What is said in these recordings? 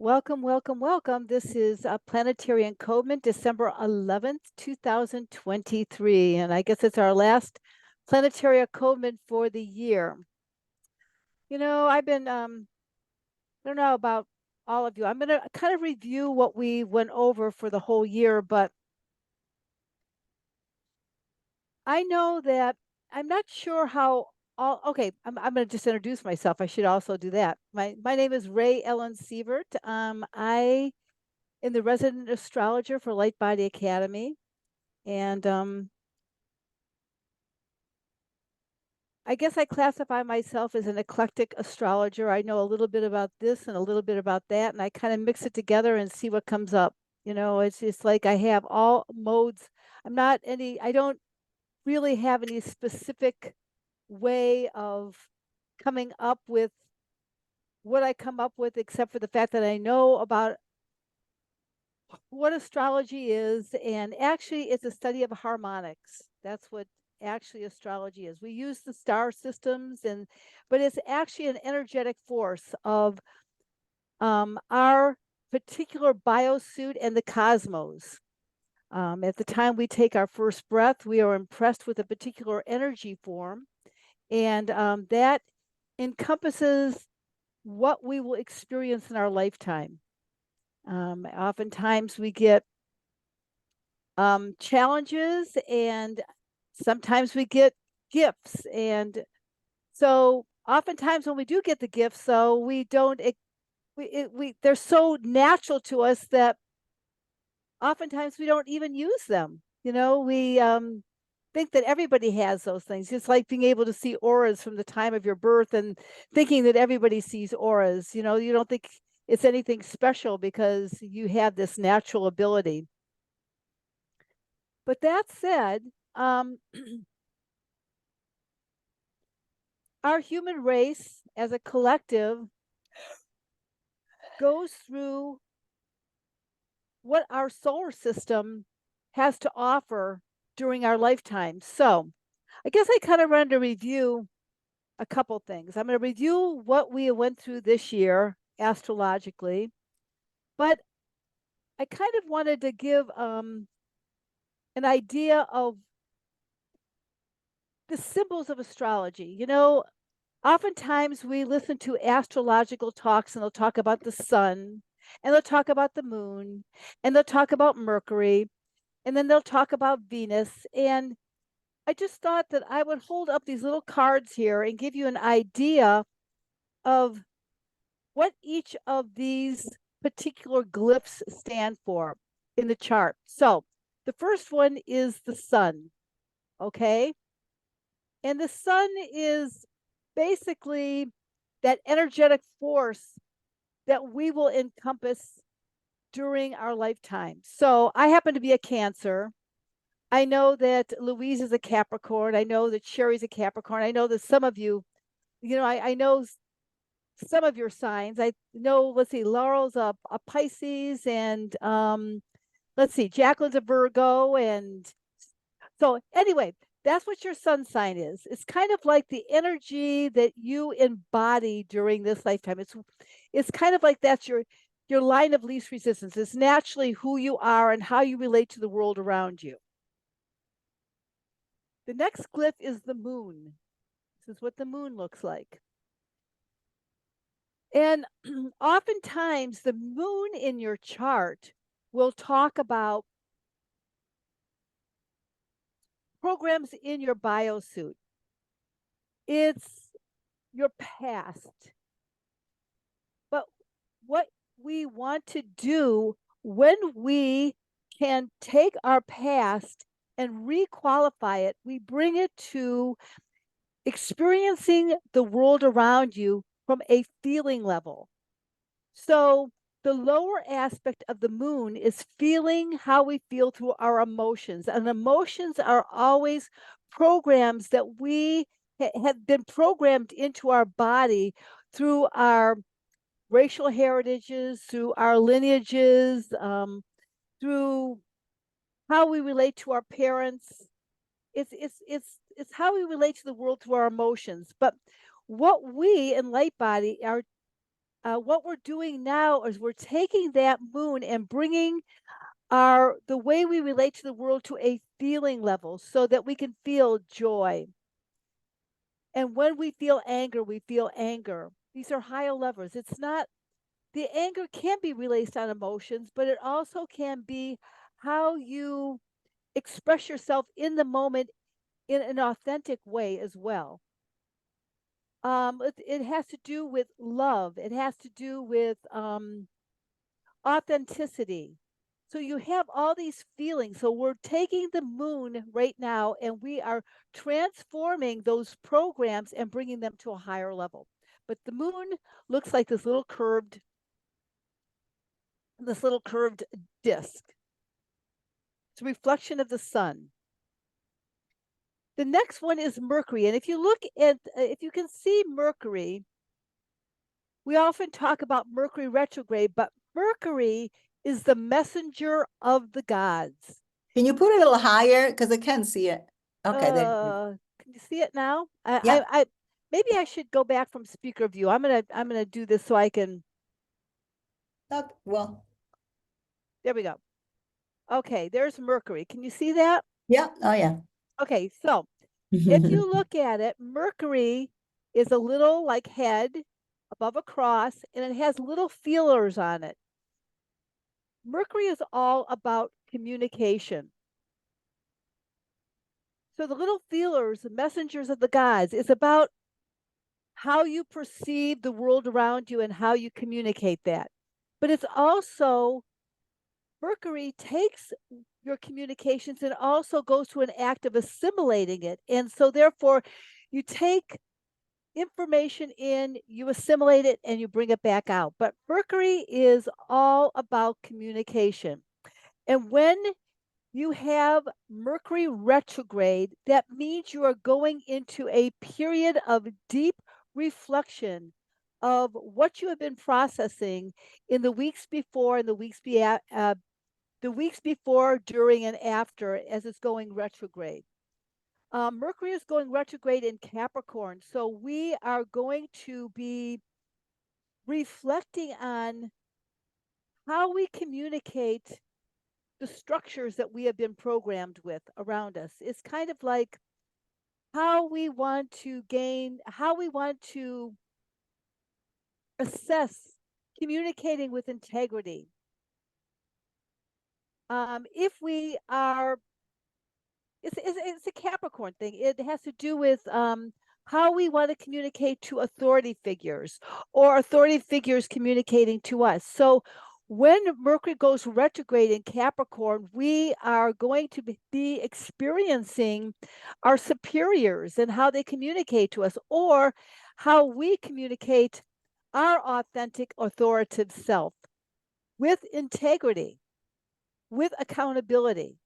Welcome, welcome, welcome. This is Planetary Encodement, December 11th, 2023. And I guess it's our last planetary encodement for the year. I've been, I don't know about all of you. I'm going to kind of review what we went over for the whole year, but I know that I'm not sure how okay, I'm going to just introduce myself. I should also do that. My name is Ray Ellen Sievert. I am the resident astrologer for Light Body Academy. And I guess I classify myself as an eclectic astrologer. I know a little bit about this and a little bit about that, and I kind of mix it together and see what comes up. It's just like I have all modes. I don't really have any specific way of coming up with what I come up with, except for the fact that I know about what astrology is. And actually, it's a study of harmonics. That's what actually astrology is. We use the star systems, but it's actually an energetic force of our particular biosuit and the cosmos. At the time we take our first breath, we are impressed with a particular energy form, and that encompasses what we will experience in our lifetime. Oftentimes we get challenges, and sometimes we get gifts. And so oftentimes when we do get the gifts, so we don't, they're so natural to us that oftentimes we don't even use them. We think that everybody has those things. It's like being able to see auras from the time of your birth and thinking that everybody sees auras. You don't think it's anything special because you have this natural ability. But that said, our human race as a collective goes through what our solar system has to offer during our lifetime. So I guess I kind of wanted to review a couple things. I'm going to review what we went through this year astrologically, but I kind of wanted to give an idea of the symbols of astrology. Oftentimes we listen to astrological talks, and they'll talk about the sun, and they'll talk about the moon, and they'll talk about Mercury, and then they'll talk about Venus. And I just thought that I would hold up these little cards here and give you an idea of what each of these particular glyphs stand for in the chart. So the first one is the sun, okay? And the sun is basically that energetic force that we will encompass during our lifetime. So I happen to be a Cancer. I know that Louise is a Capricorn. I know that Sherry's a Capricorn. I know that some of you, I know some of your signs. I know, let's see, Laurel's a Pisces, and let's see, Jacqueline's a Virgo. And so anyway, that's what your sun sign is. It's kind of like the energy that you embody during this lifetime. It's kind of like that's your line of least resistance. It's naturally who you are and how you relate to the world around you. The next glyph is the moon. This is what the moon looks like. And oftentimes the moon in your chart will talk about programs in your biosuit. It's your past. But what we want to do when we can take our past and requalify it, we bring it to experiencing the world around you from a feeling level. So the lower aspect of the moon is feeling how we feel through our emotions. And emotions are always programs that we have been programmed into our body through our racial heritages, through our lineages, through how we relate to our parents. It's how we relate to the world through our emotions. But what we in Light Body are What we're doing now is we're taking that moon and bringing the way we relate to the world to a feeling level so that we can feel joy. And when we feel anger, we feel anger. These are higher levels. It's not the anger can be released on emotions, but it also can be how you express yourself in the moment in an authentic way as well. It has to do with love. It has to do with authenticity. So you have all these feelings. So we're taking the moon right now and we are transforming those programs and bringing them to a higher level. But the moon looks like this little curved disc. It's a reflection of the sun. The next one is Mercury. And if you look at, if you can see Mercury, we often talk about Mercury retrograde, but Mercury is the messenger of the gods. Can you put it a little higher? Because I can't see it. Okay, there you go. Can you see it now? Yep. Maybe I should go back from speaker view. I'm gonna do this so I can. Okay, well, There we go. Okay, there's Mercury. Can you see that? yeah. Oh, yeah. Okay, so if you look at it, Mercury is a little like head above a cross, and it has little feelers on it. Mercury is all about communication. So the little feelers, the messengers of the gods, is about how you perceive the world around you and how you communicate that. But it's also Mercury takes your communications and also goes to an act of assimilating it. And so therefore you take information in, you assimilate it, and you bring it back out. But Mercury is all about communication. And when you have Mercury retrograde, that means you are going into a period of deep reflection of what you have been processing in the weeks before and the weeks before, during, and after as it's going retrograde. Mercury is going retrograde in Capricorn, so we are going to be reflecting on how we communicate the structures that we have been programmed with around us. It's kind of like how we want to assess communicating with integrity. If we are, it's a Capricorn thing. It has to do with how we want to communicate to authority figures or authority figures communicating to us. So when Mercury goes retrograde in Capricorn, we are going to be experiencing our superiors and how they communicate to us, or how we communicate our authentic authoritative self with integrity, with accountability.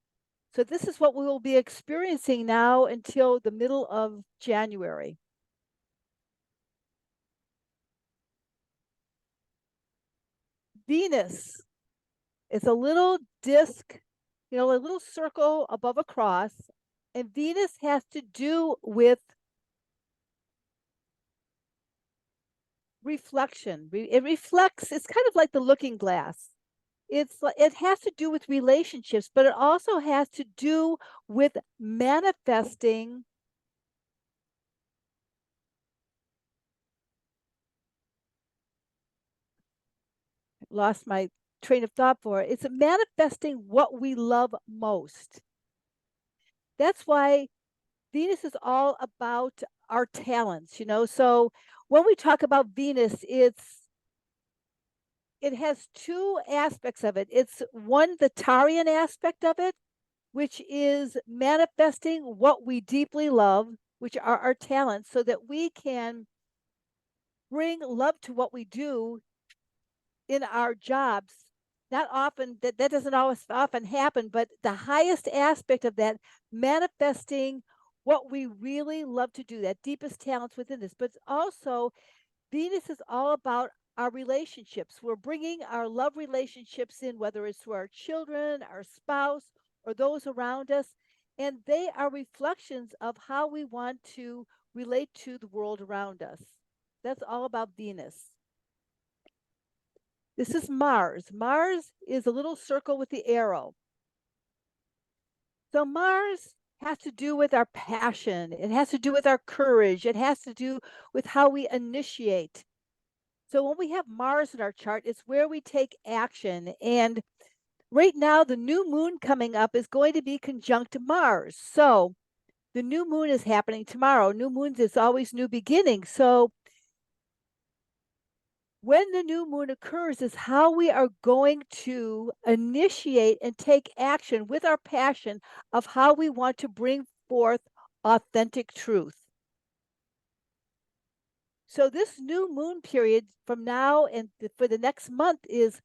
So this is what we will be experiencing now until the middle of January. Venus is a little disc, a little circle above a cross, and Venus has to do with reflection. It reflects, it's kind of like the looking glass. It has to do with relationships, but it also has to do with manifesting lost my train of thought for it. It's manifesting what we love most. That's why Venus is all about our talents. So when we talk about Venus, it has two aspects of it. It's one, the Tarian aspect of it, which is manifesting what we deeply love, which are our talents, so that we can bring love to what we do in our jobs. Not often, that doesn't always often happen, but the highest aspect of that, manifesting what we really love to do, that deepest talents within us. But also Venus is all about our relationships. We're bringing our love relationships in, whether it's to our children, our spouse, or those around us. And they are reflections of how we want to relate to the world around us. That's all about Venus. This is Mars. Mars is a little circle with the arrow. So Mars has to do with our passion. It has to do with our courage. It has to do with how we initiate. So when we have Mars in our chart, it's where we take action. And right now, the new moon coming up is going to be conjunct Mars. So the new moon is happening tomorrow. New moons is always new beginnings. So when the new moon occurs is how we are going to initiate and take action with our passion of how we want to bring forth authentic truth. So this new moon period from now and for the next month is,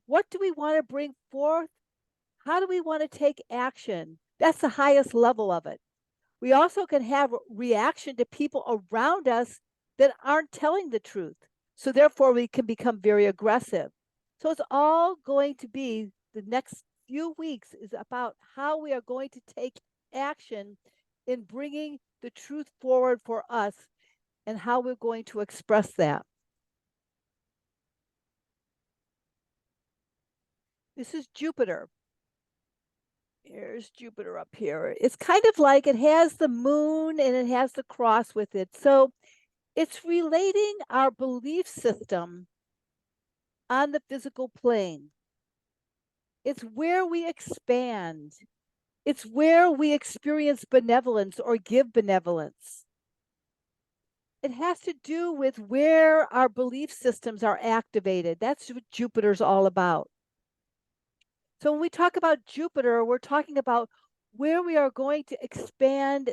what do we want to bring forth? How do we want to take action? That's the highest level of it. We also can have reaction to people around us that aren't telling the truth. So therefore we can become very aggressive. So it's all going to be, the next few weeks is about how we are going to take action in bringing the truth forward for us and how we're going to express that. This is Jupiter. Here's Jupiter up here. It's kind of like, it has the moon and it has the cross with it. So it's relating our belief system on the physical plane. It's where we expand. It's where we experience benevolence or give benevolence. It has to do with where our belief systems are activated. That's what Jupiter's all about. So when we talk about Jupiter, we're talking about where we are going to expand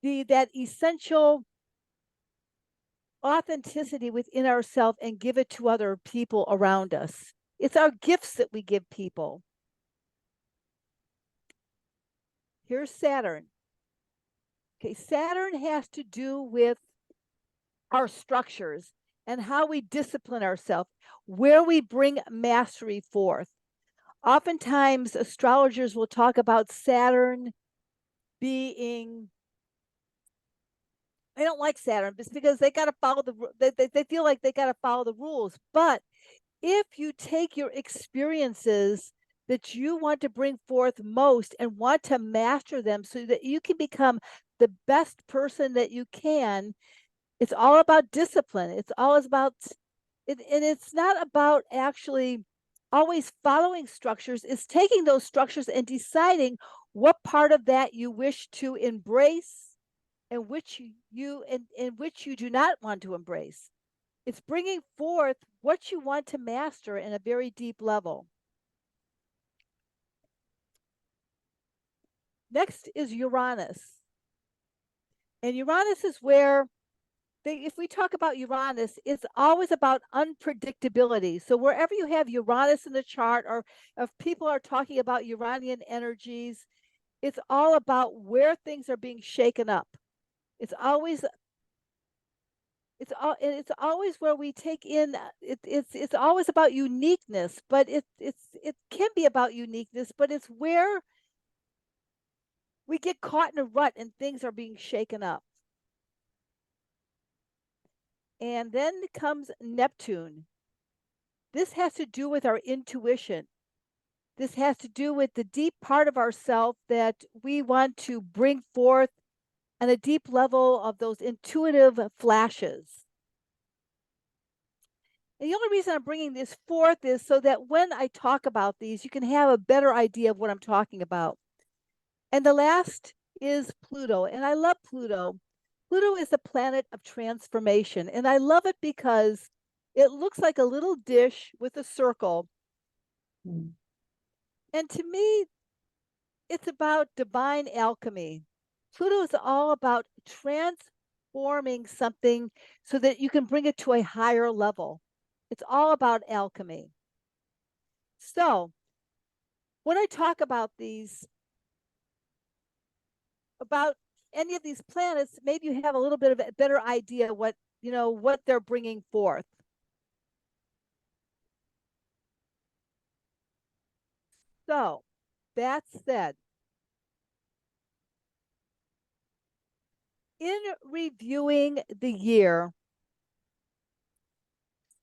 that essential authenticity within ourselves and give it to other people around us. It's our gifts that we give people. Here's Saturn. Okay, Saturn has to do with our structures and how we discipline ourselves, where we bring mastery forth. Oftentimes, astrologers will talk about Saturn being, they don't like Saturn just because they got to follow they feel like they got to follow the rules. But if you take your experiences that you want to bring forth most and want to master them so that you can become the best person that you can, it's all about discipline. It's all about it, and it's not about actually always following structures. It's taking those structures and deciding what part of that you wish to embrace and which and which you do not want to embrace. It's bringing forth what you want to master in a very deep level. Next is Uranus. And Uranus is where if we talk about Uranus, it's always about unpredictability. So wherever you have Uranus in the chart, or if people are talking about Uranian energies, it's all about where things are being shaken up. It's always it's always where we take in it's always about uniqueness, but it can be about uniqueness, but it's where we get caught in a rut and things are being shaken up. And then comes Neptune. This has to do with our intuition. This has to do with the deep part of ourself that we want to bring forth on a deep level of those intuitive flashes. And the only reason I'm bringing this forth is so that when I talk about these, you can have a better idea of what I'm talking about. And the last is Pluto. And I love Pluto. Pluto is a planet of transformation. And I love it because it looks like a little dish with a circle. Mm. And to me, it's about divine alchemy. Pluto is all about transforming something so that you can bring it to a higher level. It's all about alchemy. So when I talk about about any of these planets, maybe you have a little bit of a better idea what they're bringing forth. So that said, in reviewing the year,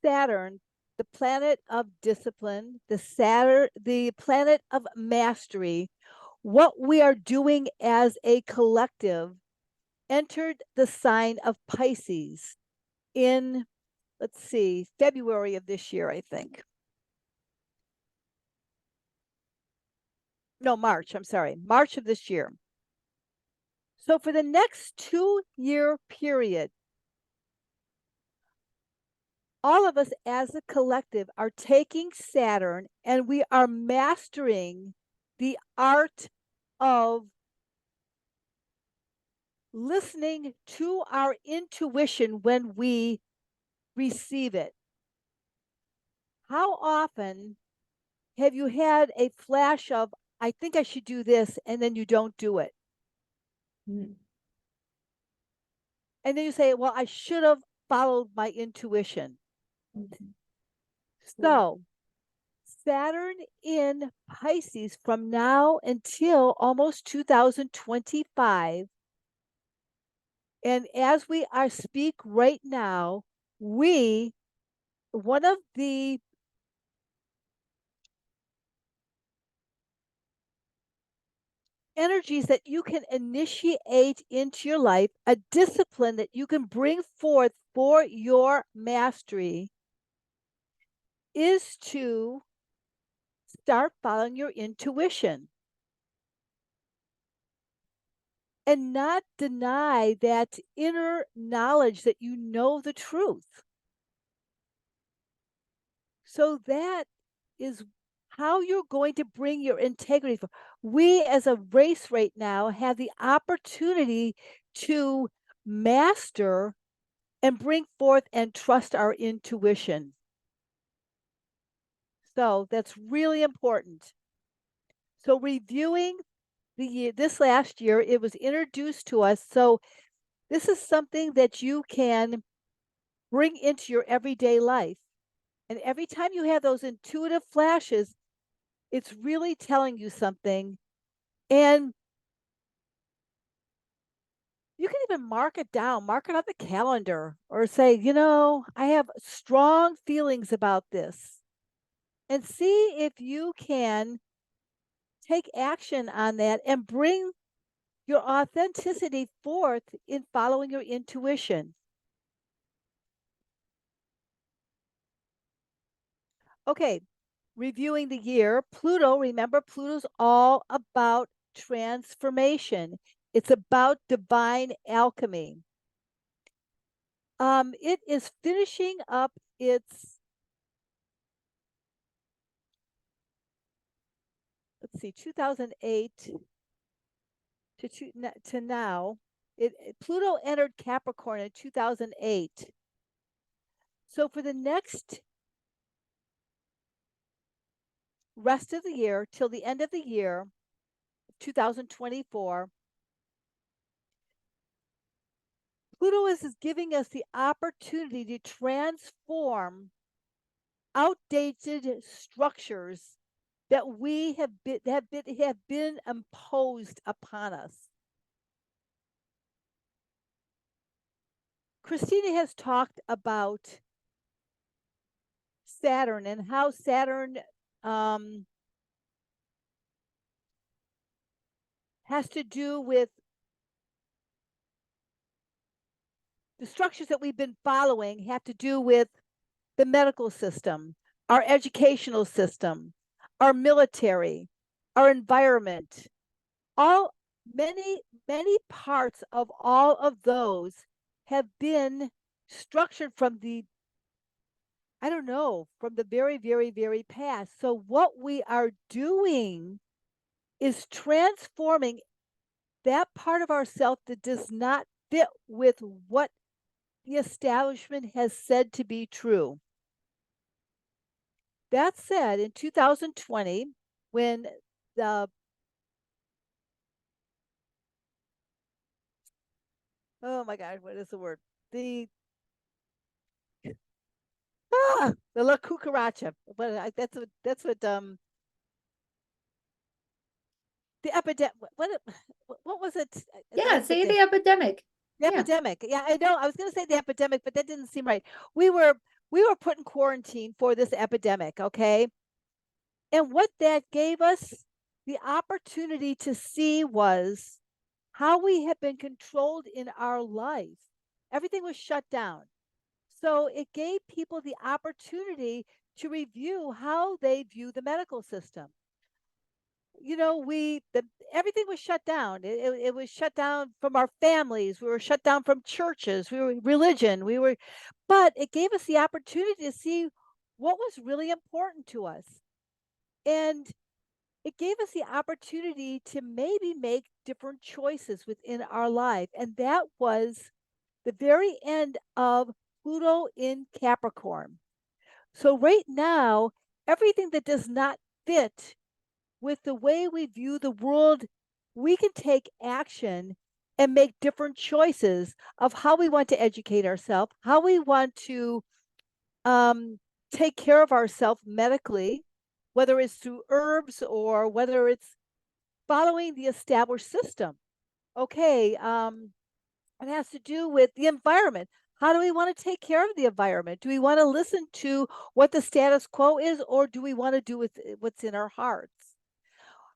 Saturn the planet of discipline, the planet of mastery, what we are doing as a collective entered the sign of Pisces in, let's see, February of this year, I think. No, March, I'm sorry, March of this year. So for the next 2-year period, all of us as a collective are taking Saturn and we are mastering the art of listening to our intuition when we receive it. How often have you had a flash of, I think I should do this, and then you don't do it? Mm. And then you say, well, I should have followed my intuition. Okay. So, Saturn in Pisces from now until almost 2025. And as we are speak right now, one of the energies that you can initiate into your life, a discipline that you can bring forth for your mastery, is to start following your intuition and not deny that inner knowledge that you know the truth. So that is how you're going to bring your integrity. We as a race right now have the opportunity to master and bring forth and trust our intuition. So that's really important. So reviewing the year, this last year, it was introduced to us. So this is something that you can bring into your everyday life. And every time you have those intuitive flashes, it's really telling you something. And you can even mark it down, mark it on the calendar, or say, I have strong feelings about this. And see if you can take action on that and bring your authenticity forth in following your intuition. Okay, reviewing the year, Pluto, remember, Pluto's all about transformation. It's about divine alchemy. It is finishing up its, let's see, 2008 to now. Pluto entered Capricorn in 2008. So for the next rest of the year till the end of the year, 2024, Pluto is giving us the opportunity to transform outdated structures that we have been imposed upon us. Christina has talked about Saturn and how Saturn has to do with the structures that we've been following, have to do with the medical system, our educational system, our military, our environment. All many parts of all of those have been structured from the, I don't know, from the very, very, very past. So what we are doing is transforming that part of ourself that does not fit with what the establishment has said to be true. That said, in 2020, when the, oh my God, what is the word? The La Cucaracha. But that's what the epidemic. What was it? Yeah, say the epidemic. The Yeah. epidemic. Yeah, I know. I was going to say the epidemic, but that didn't seem right. We were we were put in quarantine for this epidemic, okay? And what that gave us the opportunity to see was how we have been controlled in our life. Everything was shut down. So it gave people the opportunity to review how they view the medical system. You know, everything was shut down. It was shut down from our families. We were shut down from churches. We were religion. But it gave us the opportunity to see what was really important to us. And it gave us the opportunity to maybe make different choices within our life. And that was the very end of Pluto in Capricorn. So, right now, everything that does not fit with the way we view the world, we can take action and make different choices of how we want to educate ourselves, how we want to um, take care of ourselves medically, whether it's through herbs or whether it's following the established system. Okay, it has to do with the environment. How do we want to take care of the environment? Do we want to listen to what the status quo is, or do we want to do with what's in our hearts?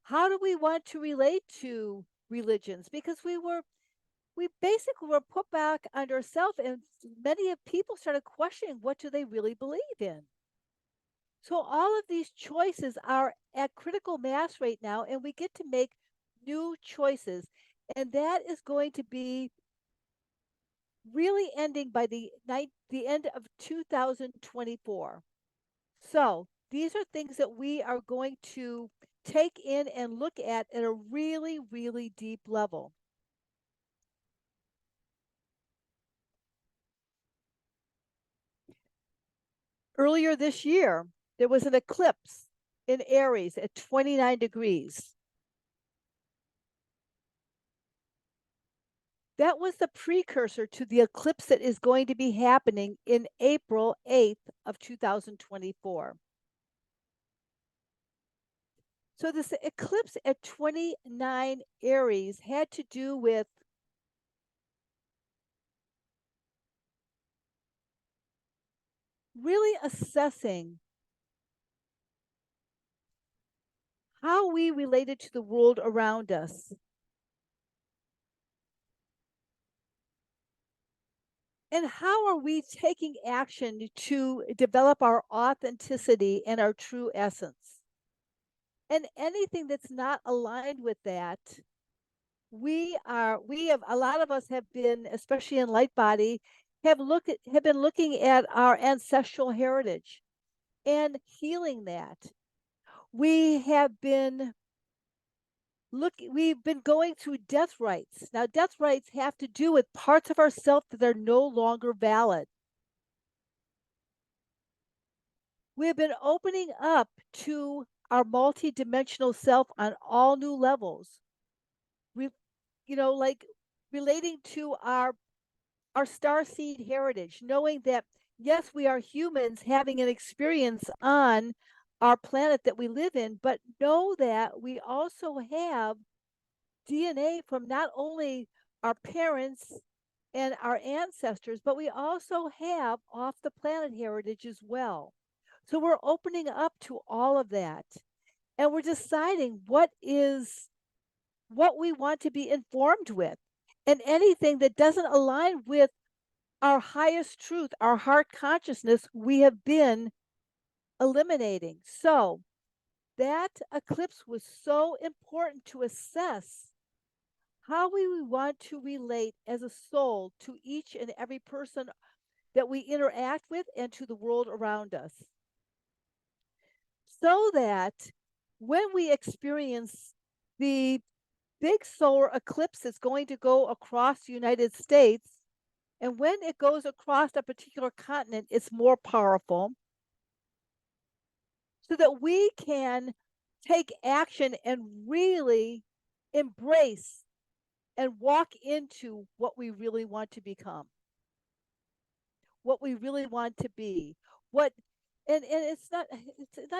How do we want to relate to religions? Because we basically were put back under ourselves, and many of people started questioning what do they really believe in. So all of these choices are at critical mass right now, and we get to make new choices. And that is going to be really ending by the end of 2024. So these are things that we are going to take in and look at a really, really deep level. Earlier this year, there was an eclipse in Aries at 29 degrees. That was the precursor to the eclipse that is going to be happening in April 8th of 2024. So this eclipse at 29 Aries had to do with really assessing how we related to the world around us. And how are we taking action to develop our authenticity and our true essence? And anything that's not aligned with that, we have a lot of us have been, especially in light body, have been looking at our ancestral heritage and healing that. We have been we've been going through death rites. Now, death rites have to do with parts of ourself that are no longer valid. We have been opening up to our multidimensional self on all new levels. We, like relating to our star seed heritage, knowing that yes, we are humans having an experience on our planet that we live in, but know that we also have DNA from not only our parents and our ancestors, but we also have off the planet heritage as well. So we're opening up to all of that. And we're deciding what we want to be informed with. And anything that doesn't align with our highest truth, our heart consciousness, we have been eliminating. So that eclipse was so important to assess how we want to relate as a soul to each and every person that we interact with and to the world around us. So that when we experience the big solar eclipse that's going to go across the United States, and when it goes across a particular continent, it's more powerful, so that we can take action and really embrace and walk into what we really want to become, what we really want to be, what and it's not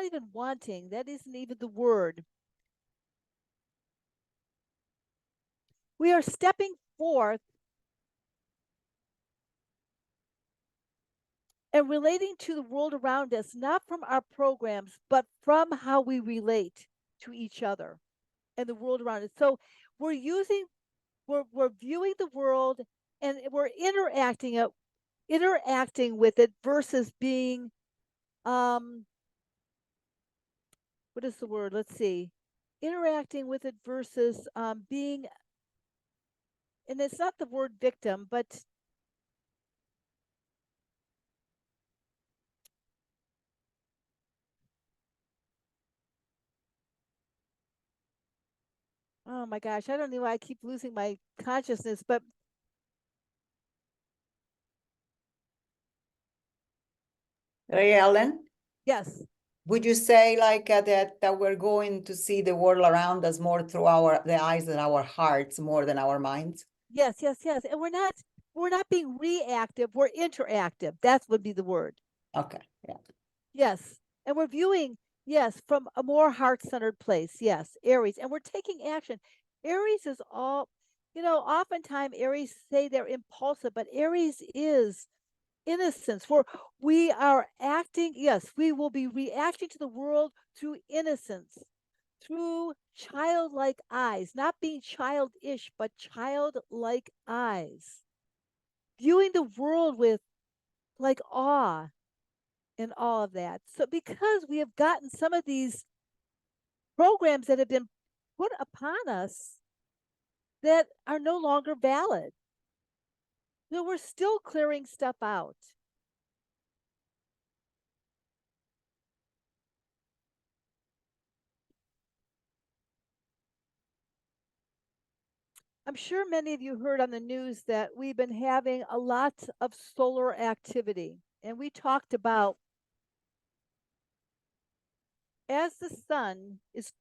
even wanting, that isn't even the word. We are stepping forth and relating to the world around us, not from our programs, but from how we relate to each other and the world around us. So we're using, we're viewing the world and we're interacting with it versus being, um, what is the word? Let's see. Interacting with it versus being, and it's not the word victim, but oh my gosh, I don't know why I keep losing my consciousness, but Hey, Ellen, yes, would you say like that we're going to see the world around us more through the eyes and our hearts more than our minds? yes, yes, yes. And we're not being reactive, we're interactive. That would be the word. Okay, yeah. Yes. And we're viewing, yes, from a more heart-centered place. Yes, Aries. And we're taking action. Aries is all, oftentimes Aries say they're impulsive, but Aries is innocence. We are acting, yes, we will be reacting to the world through innocence, through childlike eyes, not being childish, but childlike eyes, viewing the world with like awe and all of that. So, because we have gotten some of these programs that have been put upon us that are no longer valid, so we're still clearing stuff out. I'm sure many of you heard on the news that we've been having a lot of solar activity. And we talked about as the sun is,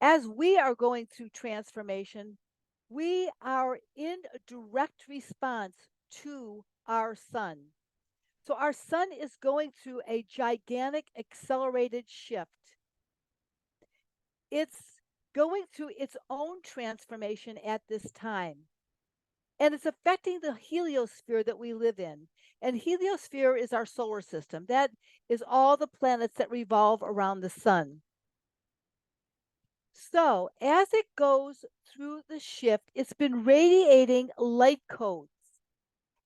as we are going through transformation, we are in a direct response to our sun. So our sun is going through a gigantic accelerated shift. It's going through its own transformation at this time. And it's affecting the heliosphere that we live in. And heliosphere is our solar system. That is all the planets that revolve around the sun. So, as it goes through the shift, it's been radiating light codes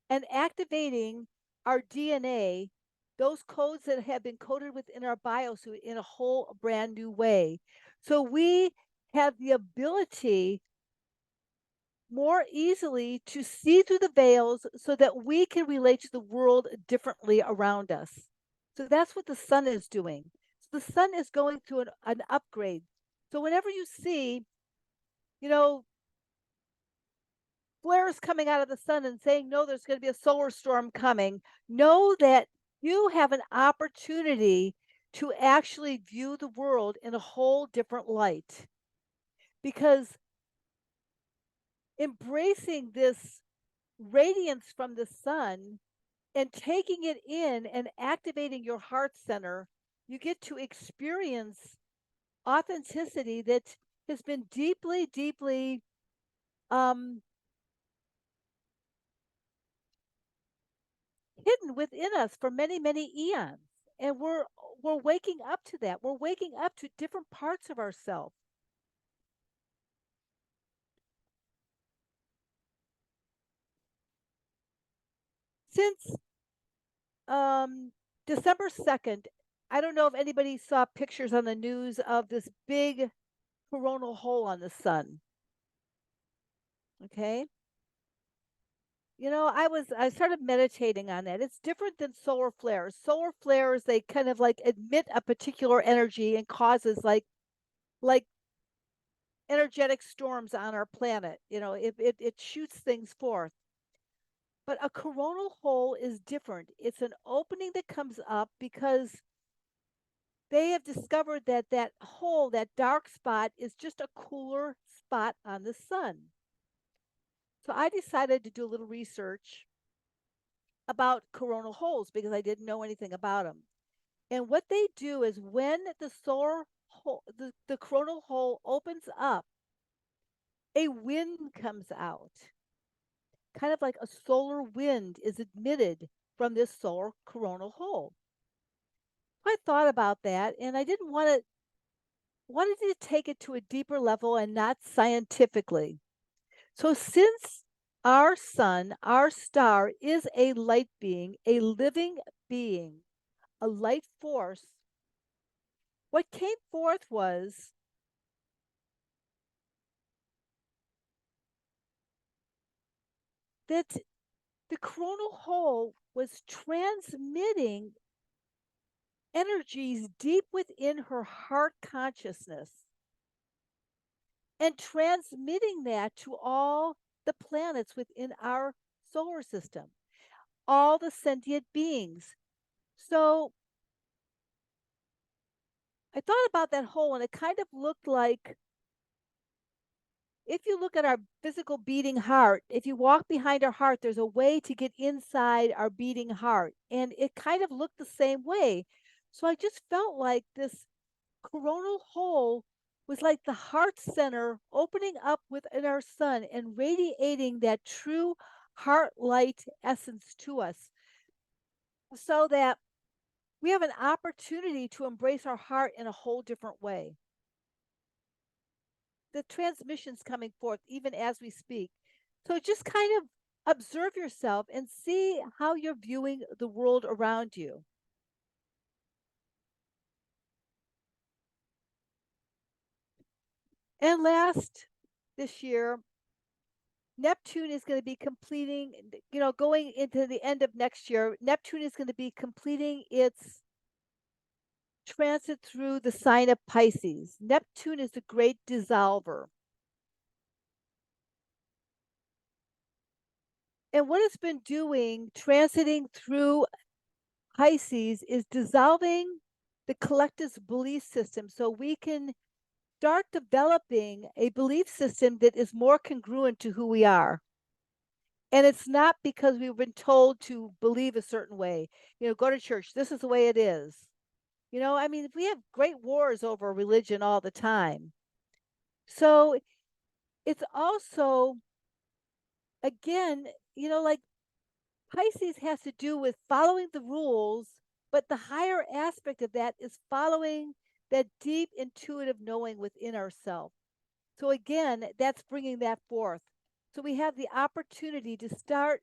and activating our DNA, those codes that have been coded within our biosuit in a whole brand new way. So, we have the ability more easily to see through the veils so that we can relate to the world differently around us. So that's what the sun is doing. So the sun is going through an upgrade. So whenever you see, you know, flares coming out of the sun and saying, no, there's going to be a solar storm coming, know that you have an opportunity to actually view the world in a whole different light. Because embracing this radiance from the sun and taking it in and activating your heart center, you get to experience authenticity that has been deeply, deeply um, hidden within us for many, many eons. And we're waking up to that. We're waking up to different parts of ourselves. Since um, December 2nd, I don't know if anybody saw pictures on the news of this big coronal hole on the sun. Okay. I started meditating on that. It's different than solar flares. Solar flares, they kind of like emit a particular energy and causes like energetic storms on our planet. It shoots things forth. But a coronal hole is different. It's an opening that comes up because they have discovered that that hole, that dark spot, is just a cooler spot on the sun. So I decided to do a little research about coronal holes because I didn't know anything about them. And what they do is when the solar hole, the coronal hole opens up, a wind comes out, kind of like a solar wind is admitted from this solar coronal hole. I thought about that and I didn't want to wanted to take it to a deeper level and not scientifically. So since our sun, our star is a light being, a living being, a light force, what came forth was that the coronal hole was transmitting energies deep within her heart consciousness and transmitting that to all the planets within our solar system, all the sentient beings. So I thought about that hole and it kind of looked like if you look at our physical beating heart, if you walk behind our heart, there's a way to get inside our beating heart. And it kind of looked the same way. So I just felt like this coronal hole was like the heart center opening up within our sun and radiating that true heart light essence to us so that we have an opportunity to embrace our heart in a whole different way. The transmission's coming forth even as we speak. So just kind of observe yourself and see how you're viewing the world around you. And last this year, Neptune is going to be completing, going into the end of next year, Neptune is going to be completing its transit through the sign of Pisces. Neptune is the great dissolver. And what it's been doing, transiting through Pisces, is dissolving the collective's belief system so we can start developing a belief system that is more congruent to who we are. And it's not because we've been told to believe a certain way, go to church, this is the way it is. I mean, we have great wars over religion all the time. So it's also, again, like Pisces has to do with following the rules, but the higher aspect of that is following that deep intuitive knowing within ourselves. So again, that's bringing that forth. So we have the opportunity to start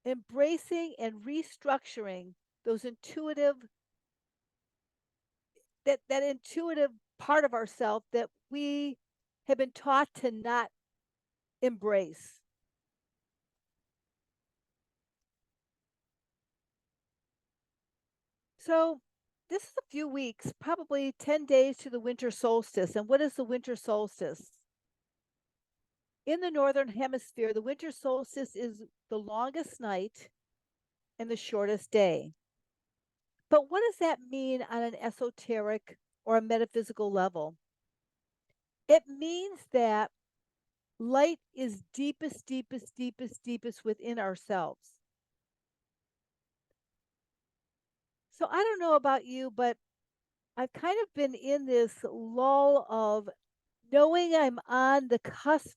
embracing and restructuring those intuitive that intuitive part of ourselves that we have been taught to not embrace. So this is a few weeks, probably 10 days to the winter solstice. And what is the winter solstice? In the northern hemisphere, the winter solstice is the longest night and the shortest day. But what does that mean on an esoteric or a metaphysical level? It means that light is deepest, deepest, deepest, deepest within ourselves. So I don't know about you, but I've kind of been in this lull of knowing I'm on the cusp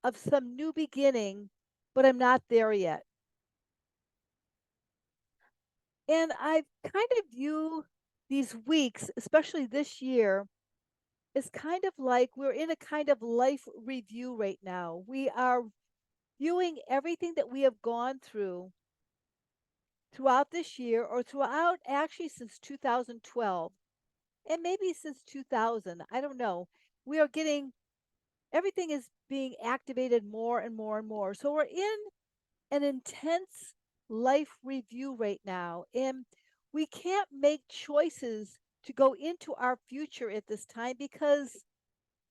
of some new beginning, but I'm not there yet. And I kind of view these weeks, especially this year, as kind of like we're in a kind of life review right now. We are viewing everything that we have gone throughout this year or throughout actually since 2012 and maybe since 2000. I don't know. We are getting everything is being activated more and more and more. So we're in an intense life review right now. And we can't make choices to go into our future at this time because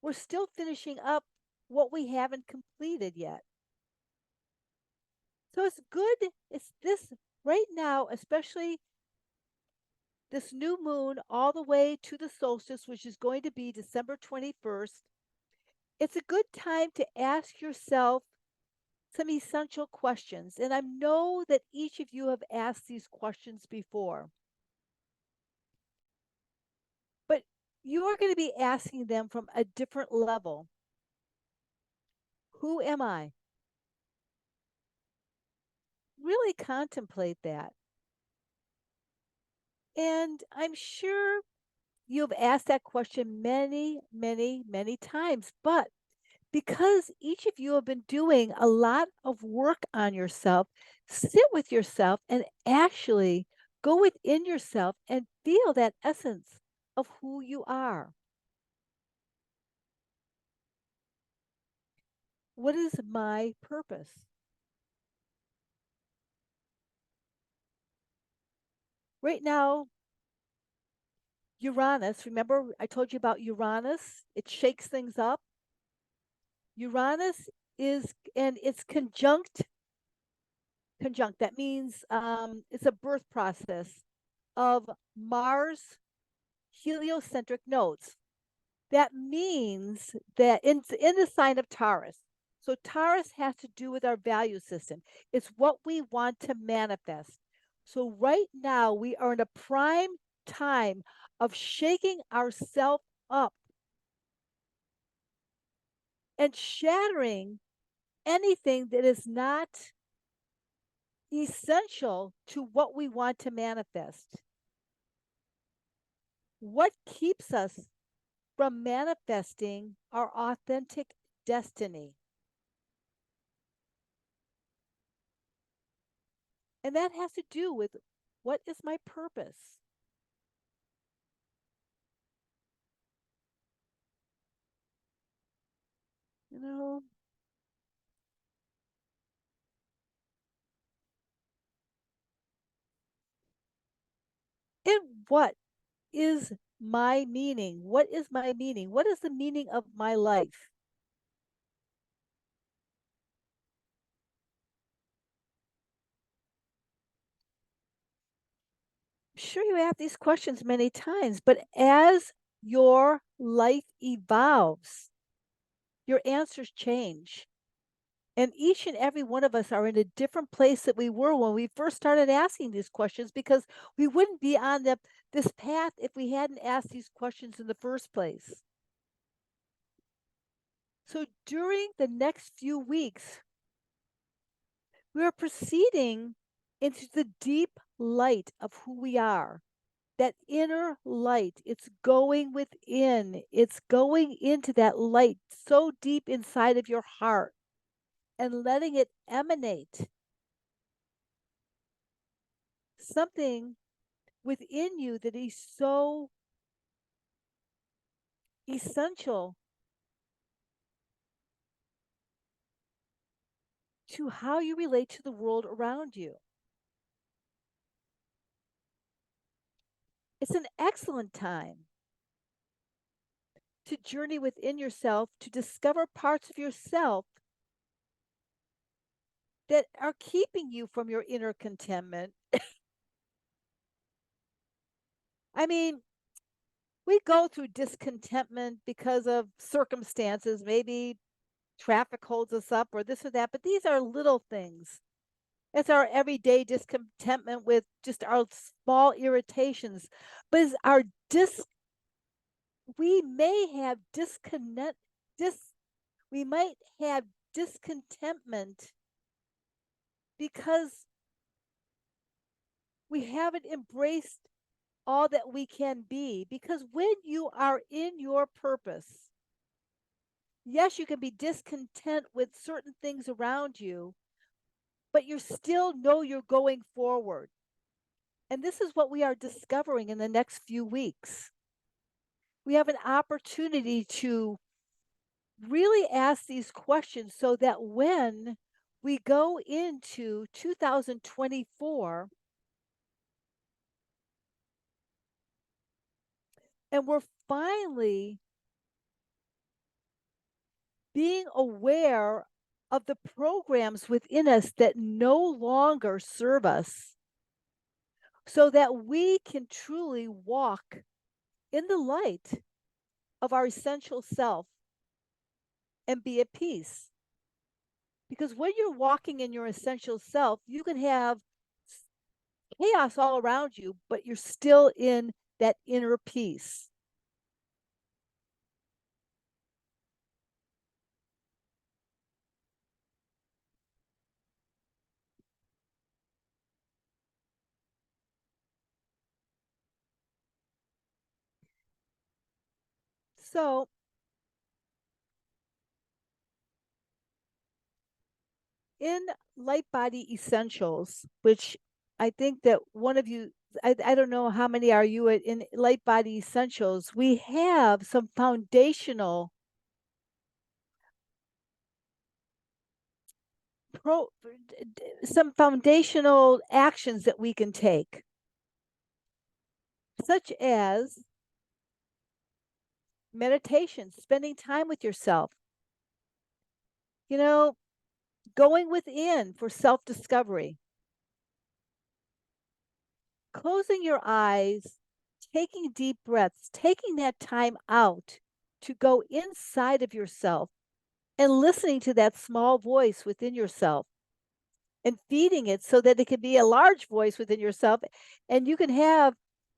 we're still finishing up what we haven't completed yet. So it's good. It's this right now, especially this new moon, all the way to the solstice, which is going to be December 21st. It's a good time to ask yourself some essential questions. And I know that each of you have asked these questions before, but you are going to be asking them from a different level. Who am I? really contemplate that. And I'm sure you've asked that question many, many, many times, but because each of you have been doing a lot of work on yourself, sit with yourself and actually go within yourself and feel that essence of who you are. What is my purpose? Right now, Uranus, remember I told you about Uranus? It shakes things up. Uranus is, and it's conjunct. That means it's a birth process of Mars heliocentric nodes. That means that in the sign of Taurus. So Taurus has to do with our value system. It's what we want to manifest. So right now we are in a prime time of shaking ourselves up and shattering anything that is not essential to what we want to manifest. What keeps us from manifesting our authentic destiny? And that has to do with what is my purpose? You know, and what is my meaning? What is my meaning? What is the meaning of my life? I'm sure you have these questions many times, but as your life evolves, your answers change. And each and every one of us are in a different place that we were when we first started asking these questions because we wouldn't be on this path if we hadn't asked these questions in the first place. So during the next few weeks, we are proceeding into the deep light of who we are. That inner light, it's going within, it's going into that light so deep inside of your heart and letting it emanate something within you that is so essential to how you relate to the world around you. It's an excellent time to journey within yourself, to discover parts of yourself that are keeping you from your inner contentment. I mean, we go through discontentment because of circumstances. Maybe traffic holds us up or this or that, but these are little things. It's our everyday discontentment with just our small irritations. But is our we may have disconnect dis we might have discontentment because we haven't embraced all that we can be. Because when you are in your purpose, yes, you can be discontent with certain things around you, but you still know you're going forward. And this is what we are discovering in the next few weeks. We have an opportunity to really ask these questions so that when we go into 2024 and we're finally being aware of the programs within us that no longer serve us so that we can truly walk in the light of our essential self and be at peace. Because when you're walking in your essential self, you can have chaos all around you, but you're still in that inner peace. So in Light Body Essentials, which I think that one of you, I don't know how many are you in Light Body Essentials, we have some pro, some foundational actions that we can take, such as meditation, spending time with yourself, you know, going within for self discovery, closing your eyes, taking deep breaths, taking that time out to go inside of yourself and listening to that small voice within yourself and feeding it so that it can be a large voice within yourself and you can have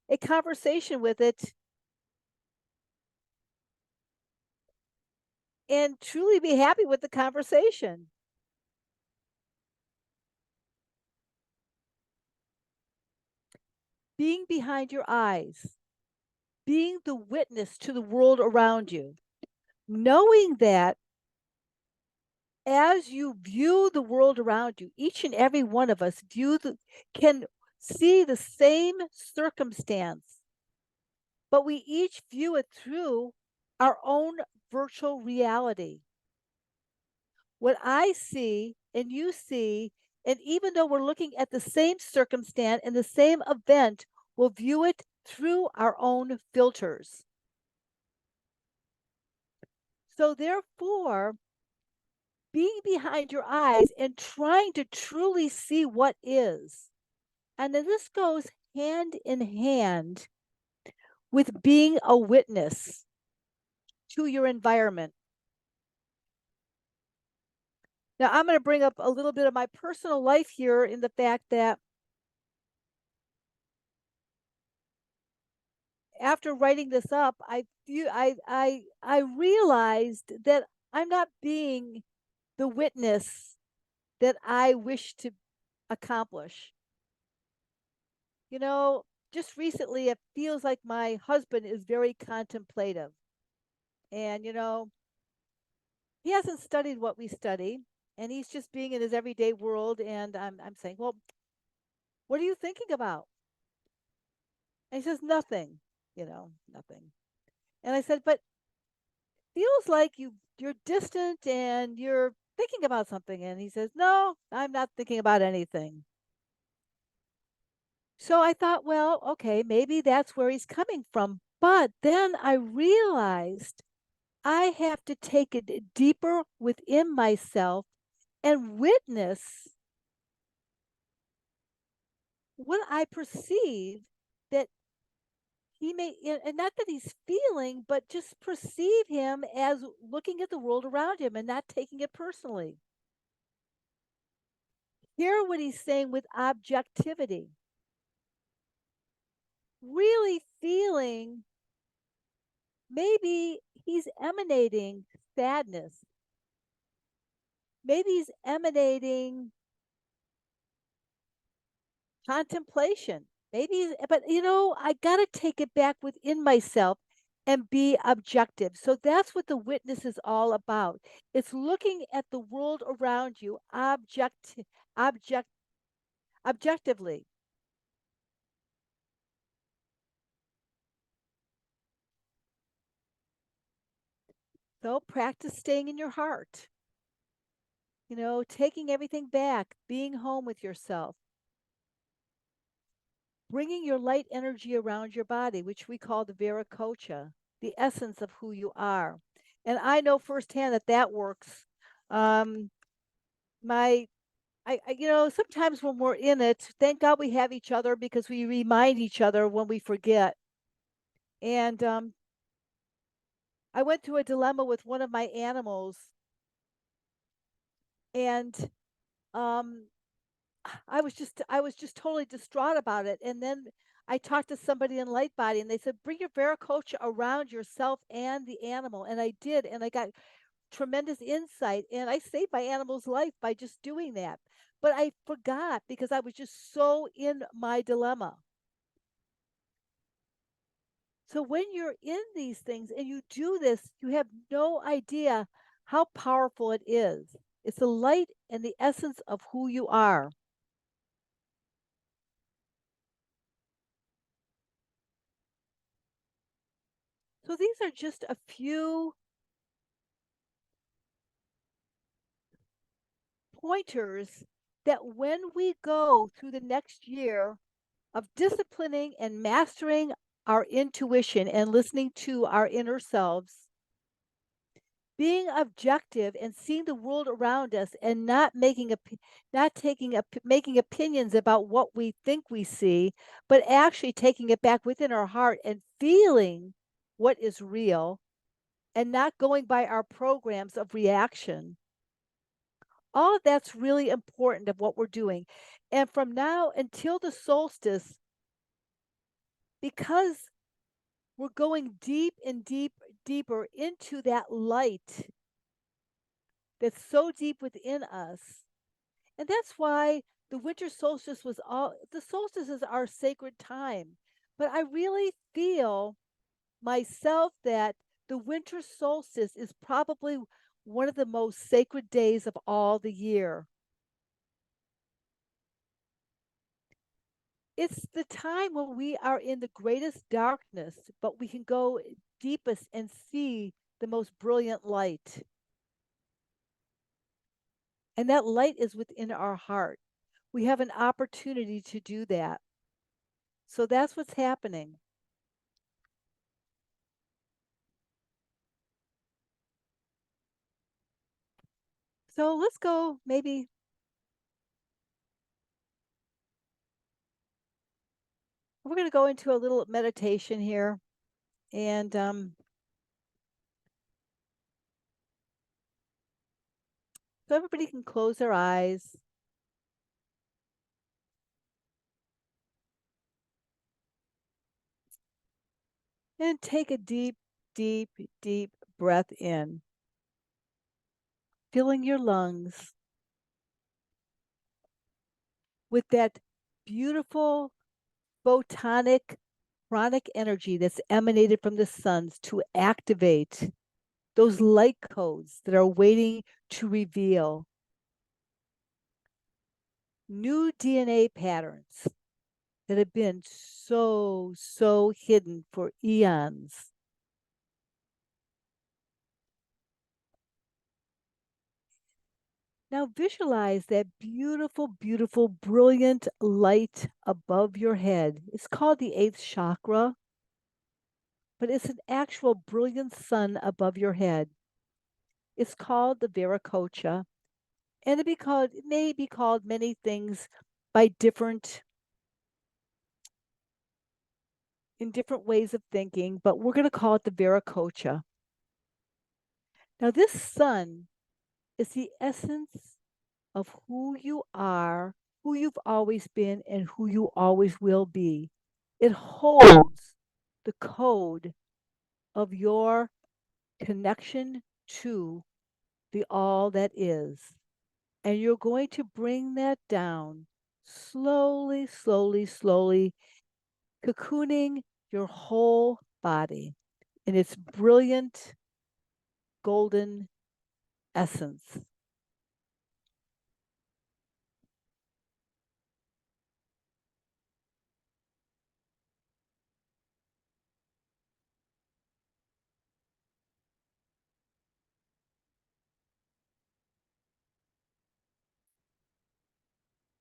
a conversation with it and truly be happy with the conversation. Being behind your eyes, being the witness to the world around you, knowing that as you view the world around you, each and every one of us can see the same circumstance, but we each view it through our own virtual reality. What I see and you see, and even though we're looking at the same circumstance and the same event, we'll view it through our own filters. So, therefore, being behind your eyes and trying to truly see what is. And then this goes hand in hand with being a witness to your environment. Now, I'm going to bring up a little bit of my personal life here in the fact that after writing this up, I realized that I'm not being the witness that I wish to accomplish. You know, just recently it feels like my husband is very contemplative. And he hasn't studied what we study, and he's just being in his everyday world. And I'm saying, well, what are you thinking about? And he says, nothing, nothing. And I said, but feels like you're distant and you're thinking about something. And he says, no, I'm not thinking about anything. So I thought, well, okay, maybe that's where he's coming from. But then I realized I have to take it deeper within myself and witness what I perceive that he may, and not that he's feeling, but just perceive him as looking at the world around him and not taking it personally. Hear what he's saying with objectivity, really feeling maybe he's emanating sadness, maybe he's emanating contemplation. Maybe, but I got to take it back within myself and be objective. So that's what the witness is all about. It's looking at the world around you object, objectively. So practice staying in your heart, taking everything back, being home with yourself, bringing your light energy around your body, which we call the Viracocha, the essence of who you are. And I know firsthand that that works. Um, my, sometimes when we're in it, thank God we have each other because we remind each other when we forget. And I went through a dilemma with one of my animals, and um, I was just totally distraught about it. And then I talked to somebody in Light Body and they said, bring your Veracocha around yourself and the animal. And I did, and I got tremendous insight. And I saved my animal's life by just doing that. But I forgot because I was just so in my dilemma. So when you're in these things and you do this, you have no idea how powerful it is. It's the light and the essence of who you are. So these are just a few pointers that when we go through the next year of disciplining and mastering our intuition and listening to our inner selves, being objective and seeing the world around us and not making opinions about what we think we see, but actually taking it back within our heart and feeling what is real and not going by our programs of reaction. All of that's really important of what we're doing. And from now until the solstice, because we're going deep and deeper into that light that's so deep within us. And that's why the winter solstice was all the solstice is our sacred time. But I really feel myself that the winter solstice is probably one of the most sacred days of all the year. It's the time when we are in the greatest darkness, but we can go deepest and see the most brilliant light. And that light is within our heart. We have an opportunity to do that. So that's what's happening. So let's go maybe we're going to go into a little meditation here and so everybody can close their eyes and take a deep breath in, filling your lungs with that beautiful photonic pranic energy that's emanated from the suns to activate those light codes that are waiting to reveal new DNA patterns that have been so hidden for eons. Now visualize that beautiful, brilliant light above your head. It's called the eighth chakra, but it's an actual brilliant sun above your head. It's called the Viracocha, and it may be called many things by in different ways of thinking, but we're going to call it the Viracocha. Now, this sun is the essence of who you are, who you've always been, and who you always will be. It holds the code of your connection to the all that is. And you're going to bring that down slowly, cocooning your whole body in its brilliant golden essence.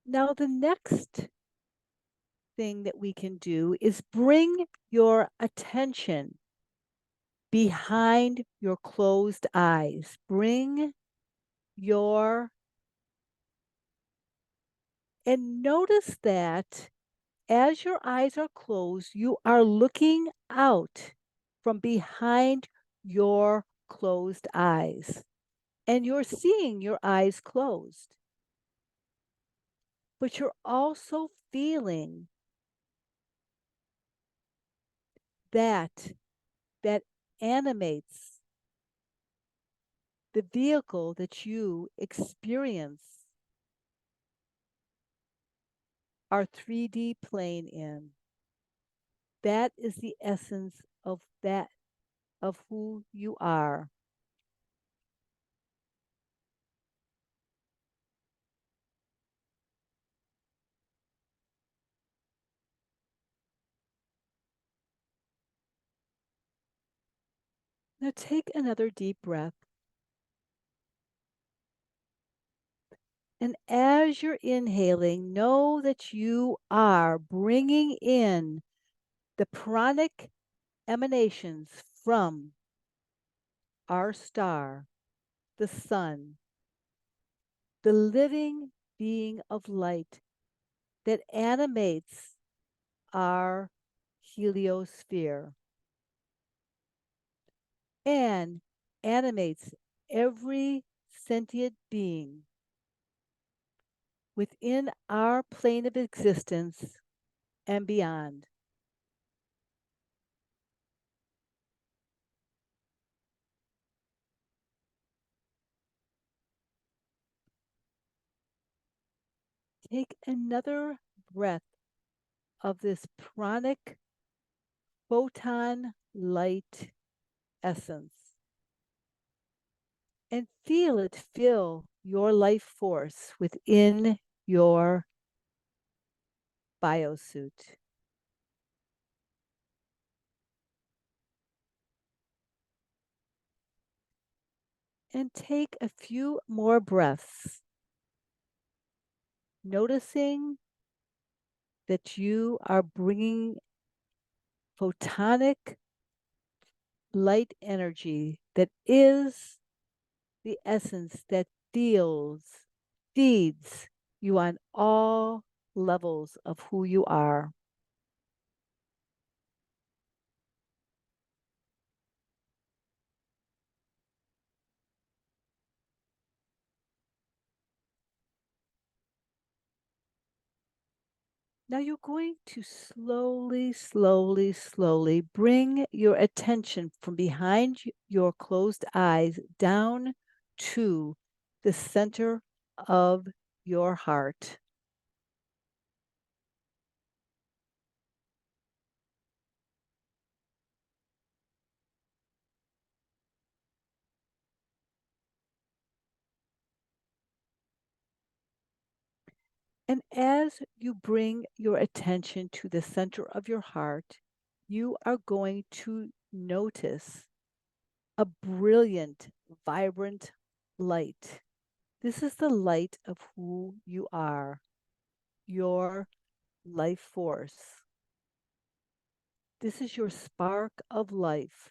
Now, the next thing that we can do is bring your attention behind your closed eyes. Bring your, and notice that as your eyes are closed, you are looking out from behind your closed eyes. And you're seeing your eyes closed. But you're also feeling that that animates the vehicle that you experience our 3D plane in. That is the essence of who you are. Now take another deep breath. And as you're inhaling, know that you are bringing in the pranic emanations from our star, the sun, the living being of light that animates our heliosphere and animates every sentient being within our plane of existence and beyond. Take another breath of this pranic photon light essence and feel it fill your life force within your biosuit. And take a few more breaths, noticing that you are bringing photonic light energy that is the essence that feeds you on all levels of who you are. Now you're going to slowly, slowly, slowly bring your attention from behind your closed eyes down to the center of your heart. And as you bring your attention to the center of your heart, you are going to notice a brilliant, vibrant light. This is the light of who you are, your life force. This is your spark of life.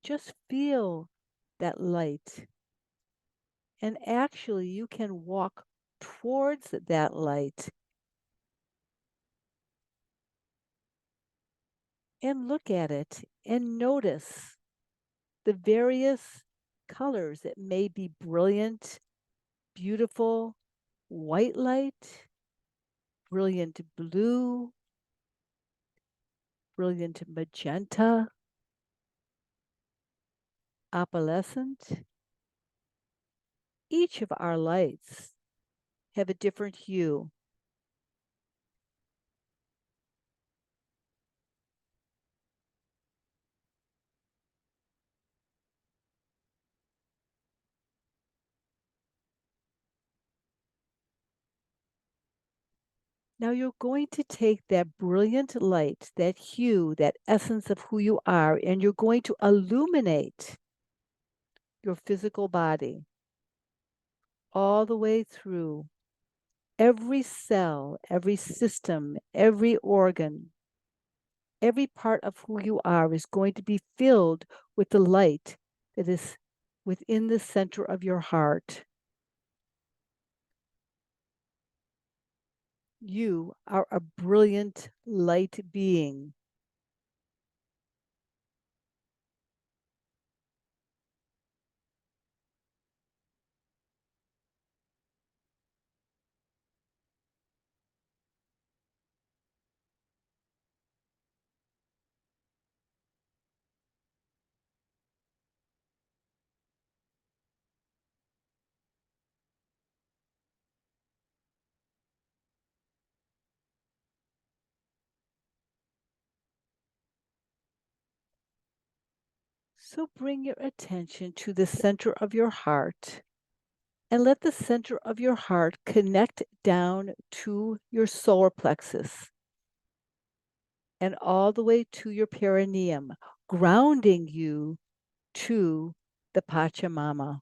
Just feel that light. And actually, you can walk towards that light and look at it and notice the various colors. It may be brilliant, beautiful white light, brilliant blue, brilliant magenta, opalescent. Each of our lights have a different hue. Now you're going to take that brilliant light, that hue, that essence of who you are, and you're going to illuminate your physical body all the way through every cell, every system, every organ, every part of who you are is going to be filled with the light that is within the center of your heart. You are a brilliant light being. So bring your attention to the center of your heart and let the center of your heart connect down to your solar plexus and all the way to your perineum, grounding you to the Pachamama.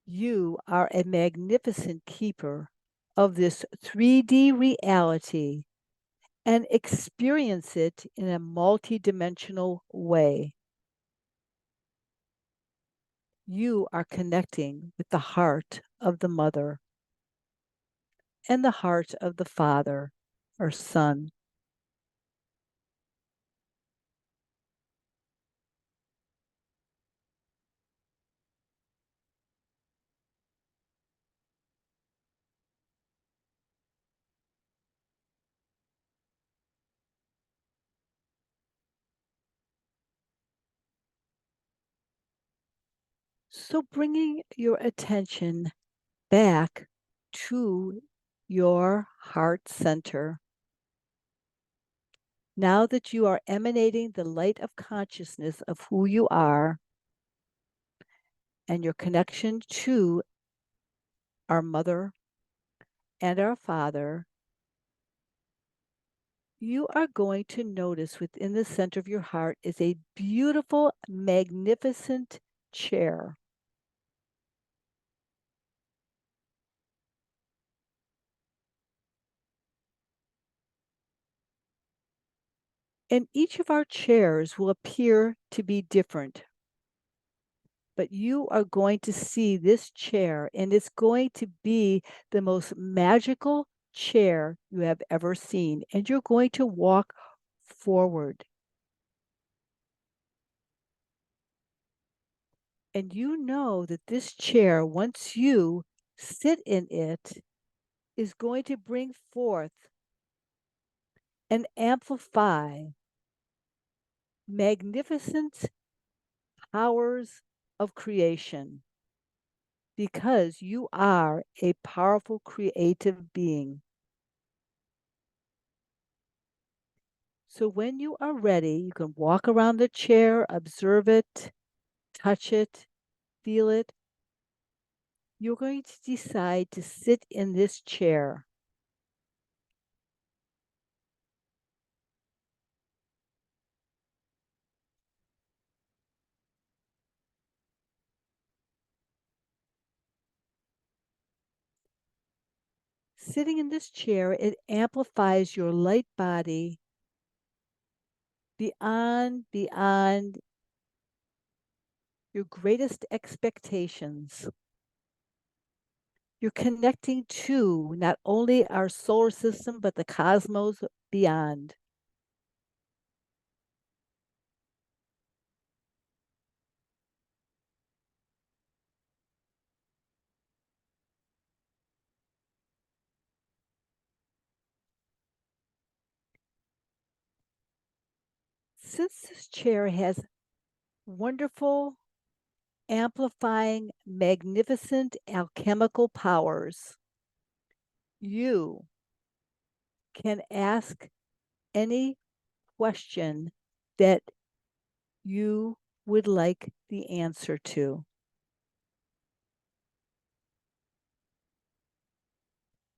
You are a magnificent keeper of this 3D reality and experience it in a multidimensional way. You are connecting with the heart of the mother and the heart of the father or son. So bringing your attention back to your heart center. Now that you are emanating the light of consciousness of who you are and your connection to our mother and our father, you are going to notice within the center of your heart is a beautiful, magnificent chair. And each of our chairs will appear to be different, but you are going to see this chair, and it's going to be the most magical chair you have ever seen. And you're going to walk forward. And you know that this chair, once you sit in it, is going to bring forth and amplify magnificent powers of creation because you are a powerful creative being. So when you are ready, you can walk around the chair, observe it, touch it, feel it. You're going to decide to sit in this chair. Sitting in this chair, it amplifies your light body beyond your greatest expectations. You're connecting to not only our solar system, but the cosmos beyond. Since this chair has wonderful, amplifying, magnificent alchemical powers, you can ask any question that you would like the answer to.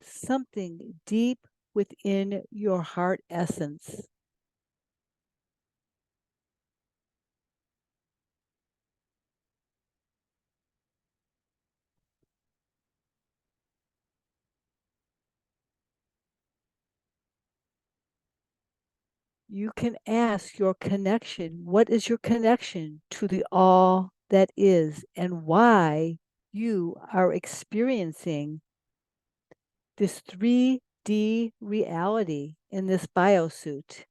Something deep within your heart essence. You can ask your connection. What is your connection to the all that is, and why you are experiencing this 3D reality in this biosuit?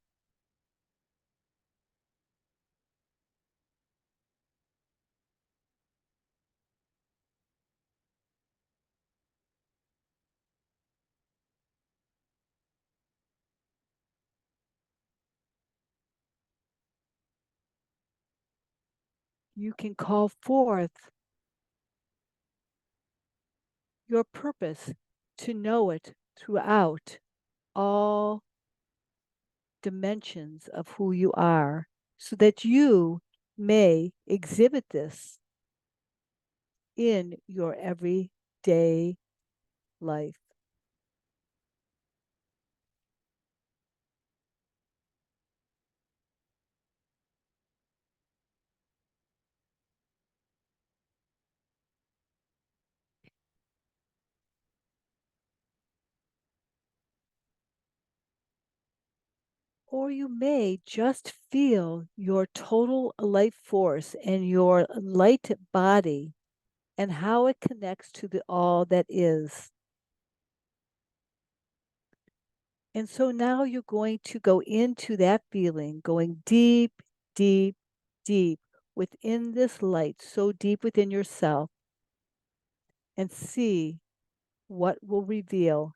You can call forth your purpose to know it throughout all dimensions of who you are so that you may exhibit this in your everyday life. Or you may just feel your total life force and your light body and how it connects to the all that is. And so now you're going to go into that feeling, going deep, deep, deep within this light, so deep within yourself, and see what will reveal.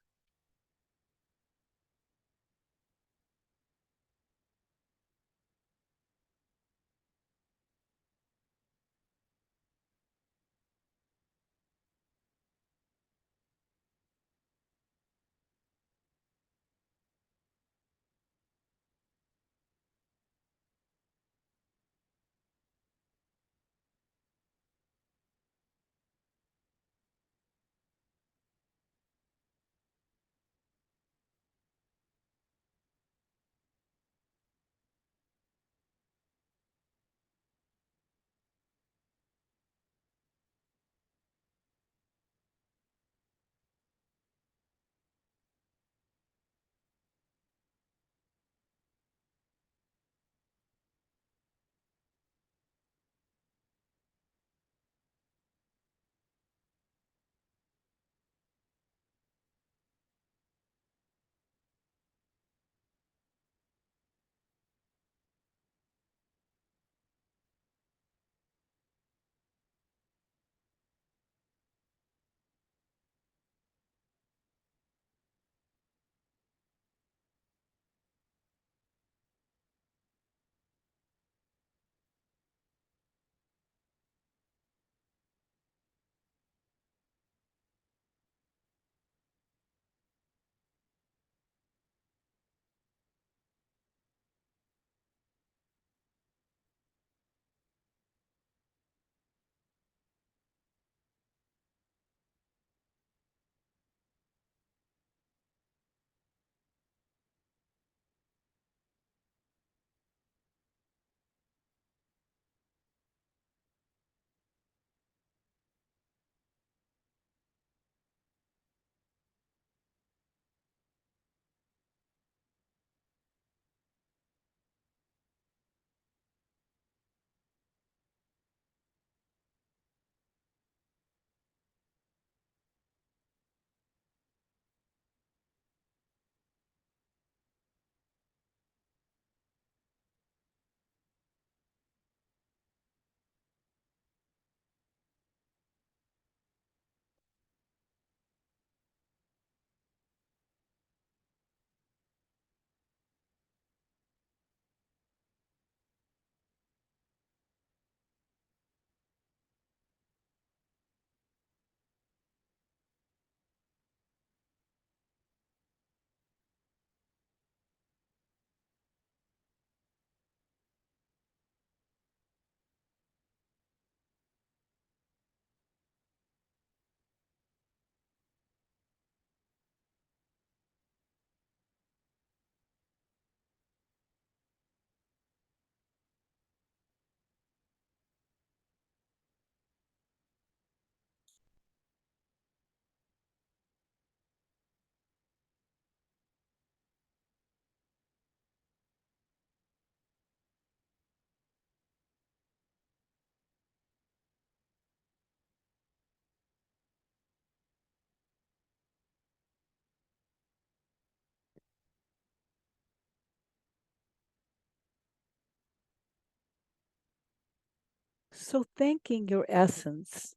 So, thanking your essence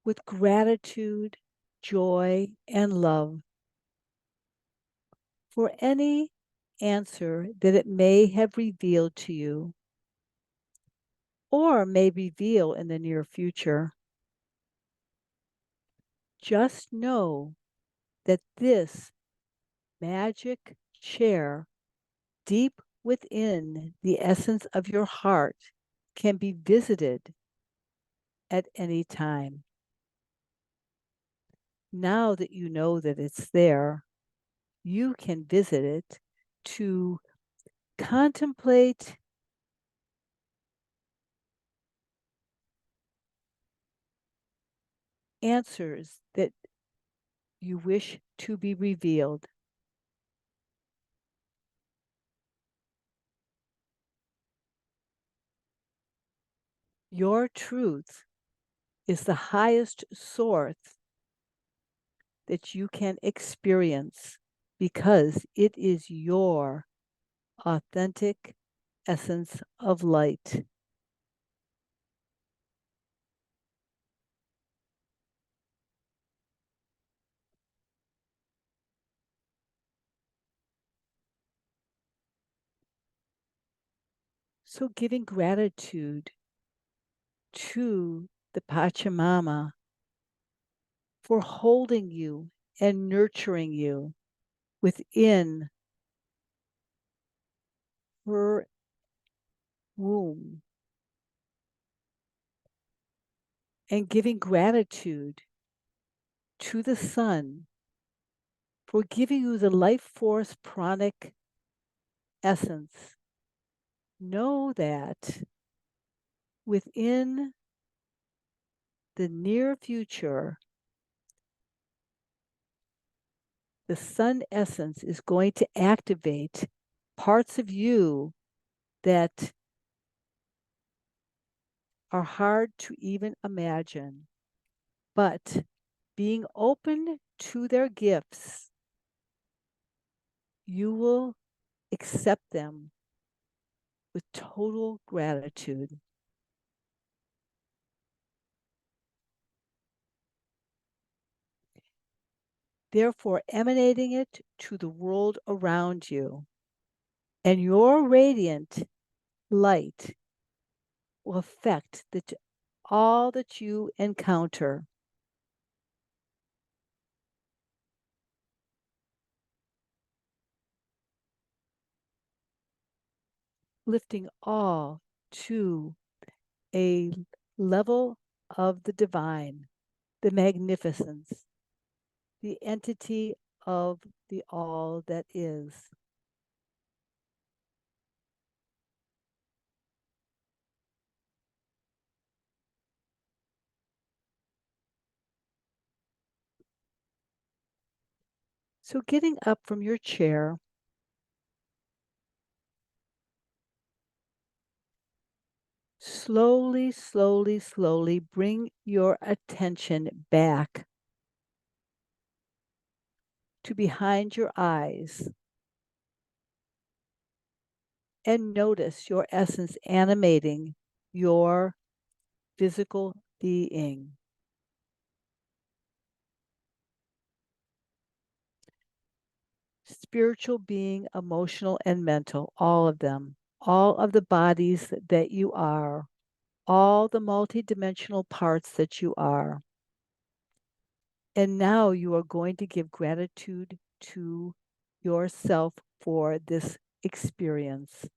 with gratitude, joy, and love for any answer that it may have revealed to you or may reveal in the near future. Just know that this magic chair deep within the essence of your heart can be visited at any time. Now that you know that it's there, you can visit it to contemplate answers that you wish to be revealed. Your truth is the highest source that you can experience because it is your authentic essence of light. So, giving gratitude to the Pachamama for holding you and nurturing you within her womb, and giving gratitude to the sun for giving you the life force pranic essence. Know that within the near future, the sun essence is going to activate parts of you that are hard to even imagine. But being open to their gifts, you will accept them with total gratitude. Therefore, emanating it to the world around you. And your radiant light will affect all that you encounter. Lifting all to a level of the divine, the magnificence, the entity of the all that is. So, getting up from your chair, slowly, slowly, slowly bring your attention back to behind your eyes and notice your essence animating your physical being. Spiritual being, emotional, and mental, all of them, all of the bodies that you are, all the multidimensional parts that you are. And now you are going to give gratitude to yourself for this experience.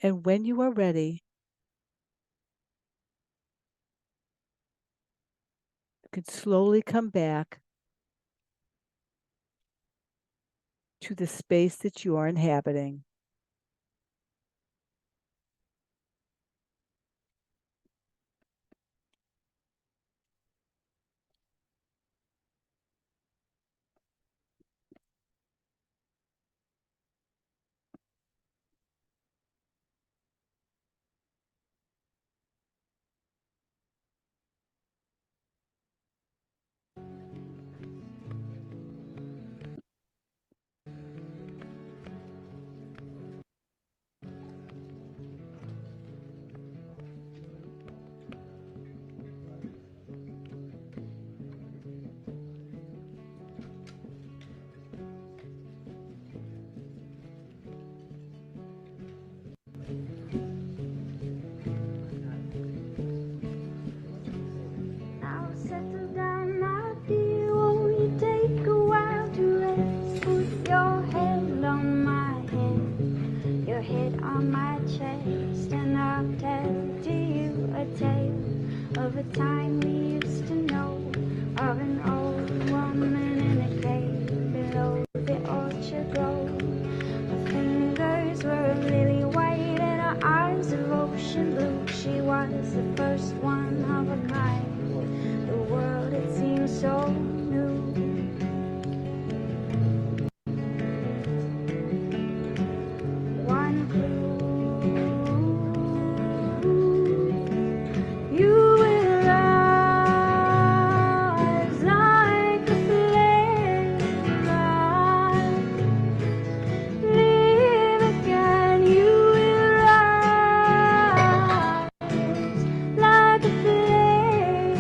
And when you are ready, you can slowly come back to the space that you are inhabiting. tale of a time we used to know, of an old woman in a cave below the orchard grove. Her fingers were lily white and her eyes of ocean blue. She was the first one of a kind. The world, it seemed so new. One clue, you will rise like a flame, live again. You will rise like a flame,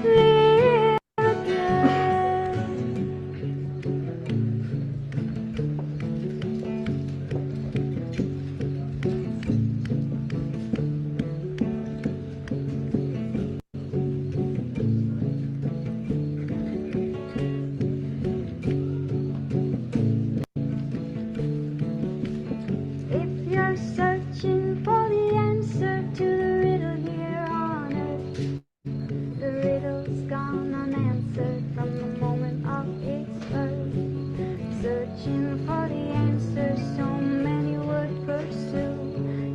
live again. If you're searching for the answer to the riddle here on earth, the riddle's gone unanswered from the moment of its birth. Searching for the answer so many would pursue.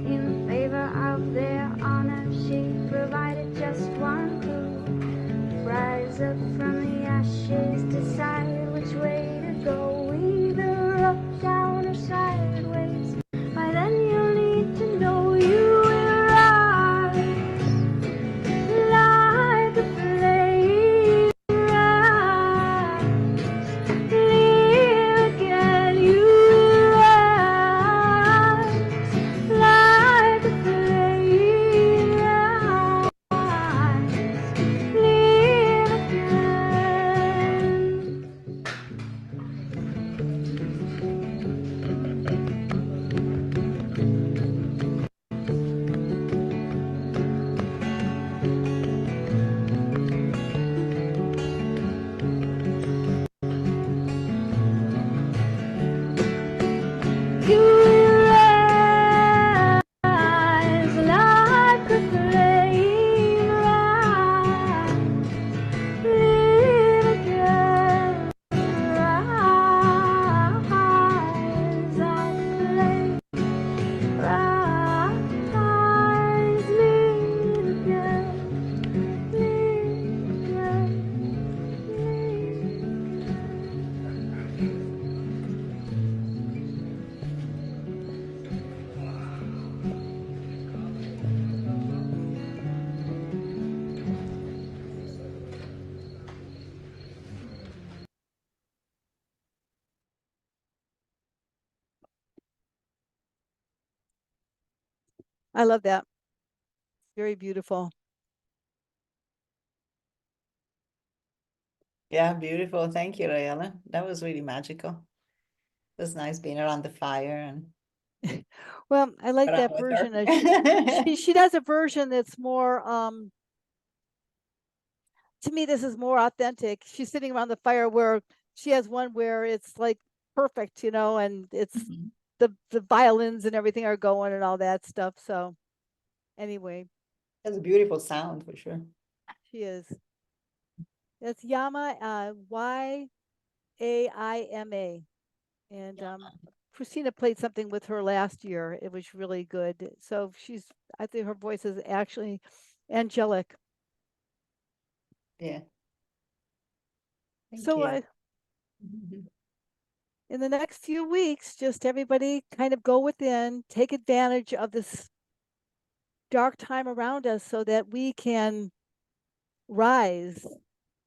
In favor of their honor, she provided just one clue. Rise up from the ashes, decide which way to go, either up, down, or sideways. By then you'll need to know you will rise like a flame, rise, live again. You will rise like a flame, rise, live again. You will rise like a flame, rise, live again, rise like a flame, rise, live again, live again, I love that. Very beautiful. Yeah, beautiful. Thank you, Rayella. That was really magical. It was nice being around the fire and Well, I like around that with version. her. She does a version that's more to me this is more authentic. She's sitting around the fire where she has one where it's like perfect, and it's Mhm. the violins and everything are going and all that stuff. So anyway, That's a beautiful sound for sure. she is. That's Yama, Yaima, and Christina played something with her last year. It was really good. So I think her voice is actually angelic. Yeah, thank So you. Mhm. in the next few weeks, just everybody kind of go within, take advantage of this dark time around us so that we can rise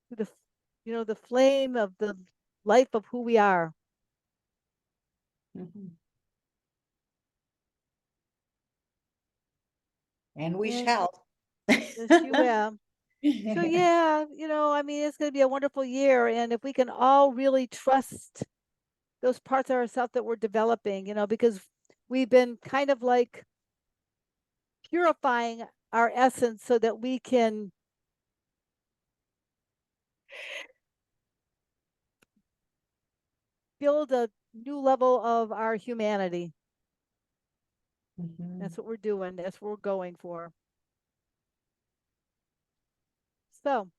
to the flame of the life of who we are. Mhm. And we And shall. yes, you will. So yeah, I mean, it's going to be a wonderful year. And if we can all really trust those parts of ourselves that we're developing, because we've been kind of like purifying our essence so that we can build a new level of our humanity. Mhm. That's what we're doing. That's what we're going for. So,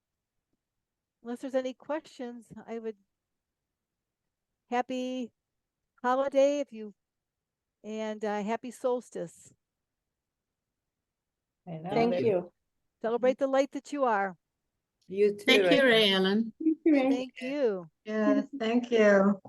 unless there's any questions, I would happy holiday if you and happy solstice. I know Thank that. you. Celebrate the light that you are. You too. Thank you, Ray. Ray Ellen. Thank you. Yes, thank you.